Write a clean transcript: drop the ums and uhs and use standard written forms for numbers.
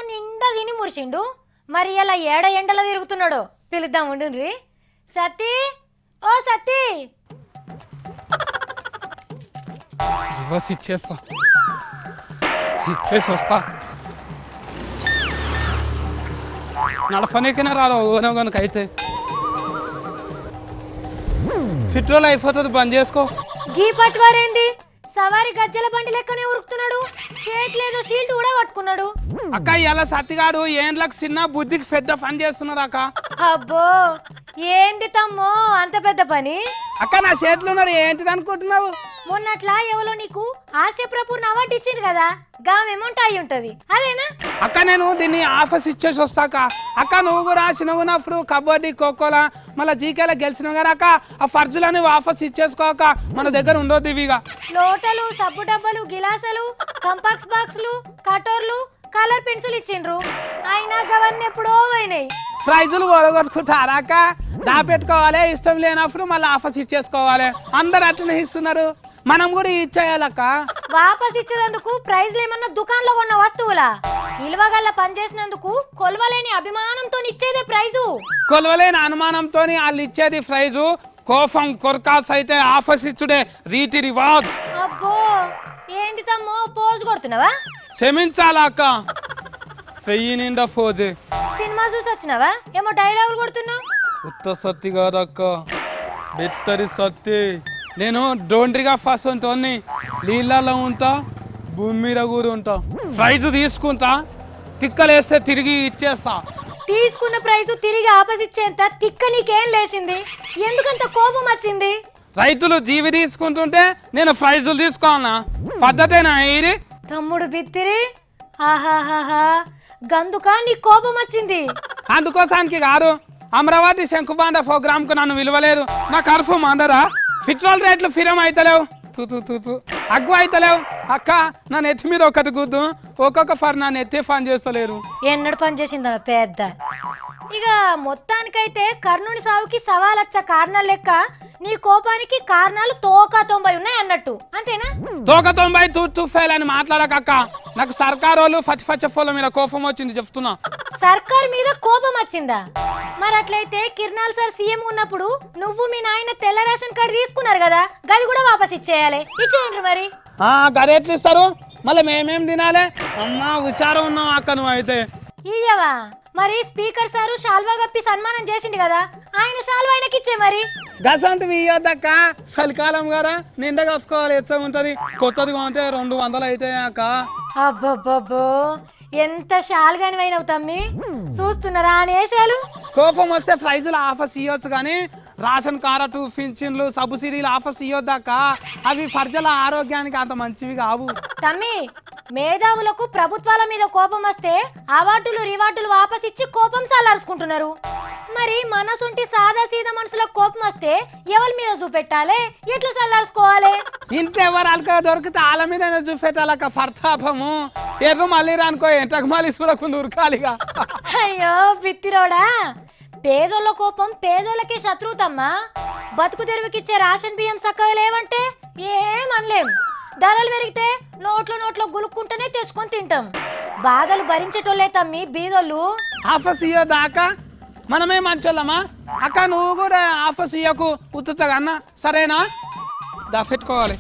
నిండా తిని మురిసిండు. మరి ఇలా ఏడ ఎండలో తిరుగుతున్నాడో పిలుద్దాం ఉండుండ్రి. సతీ, ఓ సతీ. ఇచ్చేసి వస్తా. నడపనీకనే రాదు ఓనో కనుక అయితే. పెట్రోల్ అయిపోతుంది, బంద్ చేసుకో. గీ పట్టువారేంది? సవారి గజ్జల బండి లెక్కనే ఉరుకుతున్నాడు. చేతిలేదో షీల్డ్ కూడా పట్టుకున్నాడు. అక్క ఇలా సత్తిగాడు ఏండ్లకు చిన్న బుద్ధికి పెద్ద పని చేస్తున్నాడు అక్క. అబ్బో ఏంది తమ్మో అంత పెద్ద పని? అక్క నా చేతిలో ఉన్నాడు, ఏంటిది అనుకుంటున్నావు? మొన్నట్లా ఎవరో నీకు హాస్యప్రపూర్ణ అవార్డు ఇచ్చింది కదా, గామ్ అమౌంట్ అయి ఉంటది అదేనా? అక్క నేను దీన్ని ఆఫర్స్ ఇచ్చేసి వస్తాక. అక్క నువ్వు కూడా చిన్నగున్నప్పుడు కబడ్డీ ఖోఖోలా మళ్ళీ జీకేలా గెలిచినావు కదా అక్క, ఆ ఫర్జులని ఆఫర్స్ ఇచ్చేసుకోక మన దగ్గర ఉండొద్దు. ఇవిగా లోటలు, సబ్బు డబ్బాలు, గిలాసులు, కంపాక్స్ బాక్సులు, కటోర్లు, కలర్ పెన్సిల్ ఇచ్చిండ్రు. అయినా గవన్నీ ఎప్పుడో పోయినాయి. ప్రైజులు కొనుగొట్టుకుంటారా అక్క? దాపెట్టుకోవాలి, ఇష్టం లేనప్పుడు మళ్ళీ ఆఫర్స్ ఇచ్చేసుకోవాలి. అందరు అట్లనే ఇస్తున్నారు, మనం కూడా ఇచ్చేయాలక్క. వాపస్ ఇచ్చేందుకు ప్రైజ్లు ఏమన్నా దుకాణంలో కొన్న వస్తువులా? ఇలువగల్ల పనిచేసినందుకు కొలవలేని అభిమానంతో ఇచ్చేదే ప్రైజు. కొలవలేని అనుమానంతో వాళ్ళు ఇచ్చేది ప్రైజు. కోపం కొరకాస్ అయితే ఆఫర్స్ ఇచ్చుడే రీతి రివాజ్. అబ్బో ఏంది తమ్మో పోజు కొడుతున్నావా? క్షమించాలా అక్క, పెయ్యి నిండా ఫోజే. సినిమా చూసి వచ్చినావా? ఏమో డైలాగులు కొడుతున్నావు. ఉత్త సత్తి కాదక్క, బెత్తరి సత్తి. నేను డోండ్రిగా ఫస్ట్ ఉంటుంది, నీళ్ళలో ఉంటా, భూమి మీద కూడా ఉంటా. ప్రైజ్ తీసుకుంటా, తిక్కలేస్తే తిరిగి ఇచ్చేస్తా. తీసుకున్న ప్రైజు తిరిగి ఆపస్ ఇచ్చేంత తిక్క నీకేం లేచింది? ఎందుకంత కోపం వచ్చింది? రైతులు జీవి తీసుకుంటుంటే నేను ప్రైజులు తీసుకోవాలన్నా? పద్ధతేనా ఇది? తమ్ముడు బిత్తిరి, ఆహాహాహా గందుకా నీ కోపం వచ్చింది? అందుకోసానికి కాదు, అమరావతి శంకుబాండ ప్రోగ్రామ్ కు నన్ను విలువలేదు. నా కర్ఫ్యూ మందరా, పెట్రోల్ రేట్లు ఫిరం అయితలేవు, అగ్గు అయితలేవు. అక్క నా నెత్తి మీద ఒకటి గుద్దు, ఒక్కొక్క ఫర్ నా నెత్తి పని చేస్తలేరు. ఎన్నడు పని చేసిందో పెద్ద. ఇక మొత్తానికైతే కర్ణుని సావుకి సవాలచ్చ కారణాలు లెక్క నీ కోపానికి కారణాలు తోక 90 ఉన్నాయి అన్నట్టు, అంతేనా? తోక 90 తూ ఫెయిల్ అని మాట్లాడకక్క. నాకు సర్కారు వాళ్ళు ఫచ్చఫోల మీద కోపం వచ్చింది చెప్తున్నా. సర్కార్ మీద కోపం వచ్చిందా? మరి అట్లయితే కిరణాల్ సార్ సీఎం ఉన్నప్పుడు నువ్వు మీ నాయన తెల్ల రేషన్ కార్డు తీసుకున్నారు కదా, గది కూడా వాపస్ ఇచ్చేయాలి. ఇచ్చేయండి మరి. గది ఎట్లు ఇస్తారు? మళ్ళీ మేమేం తినాలి? అమ్మా హుషారు ఉన్నావు అక్క నువ్వు అయితే. ఇయ్యవా మరి స్పీకర్ సారు శాల్వా కప్పి సన్మానం చేసిండు కదా, ఆయన శాల్వా ఆయనకి ఇచ్చే మరి. గసంటివి ఇయ్యొద్దక్క, చలికాలం కదా నిండా కప్పుకోవాలి, ఎచ్చ ఉంటది. కొత్తదిగా ఉంటే 200 అయితే అక్క. అబ్బబ్బబ్బో ఎంత షాల్గాని అయినవు తమ్మి, చూస్తున్నారా అనేశాలు. కోపం వస్తే ప్రైజులు ఆఫర్స్ ఇవ్వచ్చు కానీ రేషన్ కార్డు, పింఛన్లు, సబ్సిడీలు ఆఫర్స్ ఇవ్వద్దక్క. అవి ప్రజల ఆరోగ్యానికి అంత మంచివి కావు తమ్మి. మేధావులకు ప్రభుత్వాల మీద కోపం వస్తే అవార్డులు రివార్డులు వాపస్ ఇచ్చి కోపం సాలార్చుకుంటున్నారు. మరి మనసుంటి సాదా సీదా మనుషులకు కోపం వస్తే ఎవరి మీద చూపెట్టాలి, ఎట్లా చల్లార్చుకోవాలి? ఇంతెవరు అలక దొరికితే వాళ్ళ మీద చూపెట్టాలక్క. పర్తాపము ఎర్రు మళ్ళీ రానుకో, ఎంతకు మళ్ళీ చూడకుండా ఉరకాలిగా. అయ్యో పిత్తిరోడా, పేదోళ్ళ కోపం పేదోళ్ళకే శత్రువుతమ్మా. బతుకు తెరువుకిచ్చే రేషన్ బియ్యం సక్కగా లేవంటే ఏమనలేం. ధరలు పెరిగితే నోట్లో గులుక్కుంటేనే తెచ్చుకొని తింటాం. బాధలు భరించేటోళ్ళే తమ్మి బీదోళ్ళు. ఆఫర్స్ ఇవ్వదాకా మనమే మంచోళ్ళమా అక్క? నువ్వు కూడా ఆఫర్స్ ఇవ్వకు ఉత్తుగా అన్న, సరేనా? దా పెట్టుకోవాలి.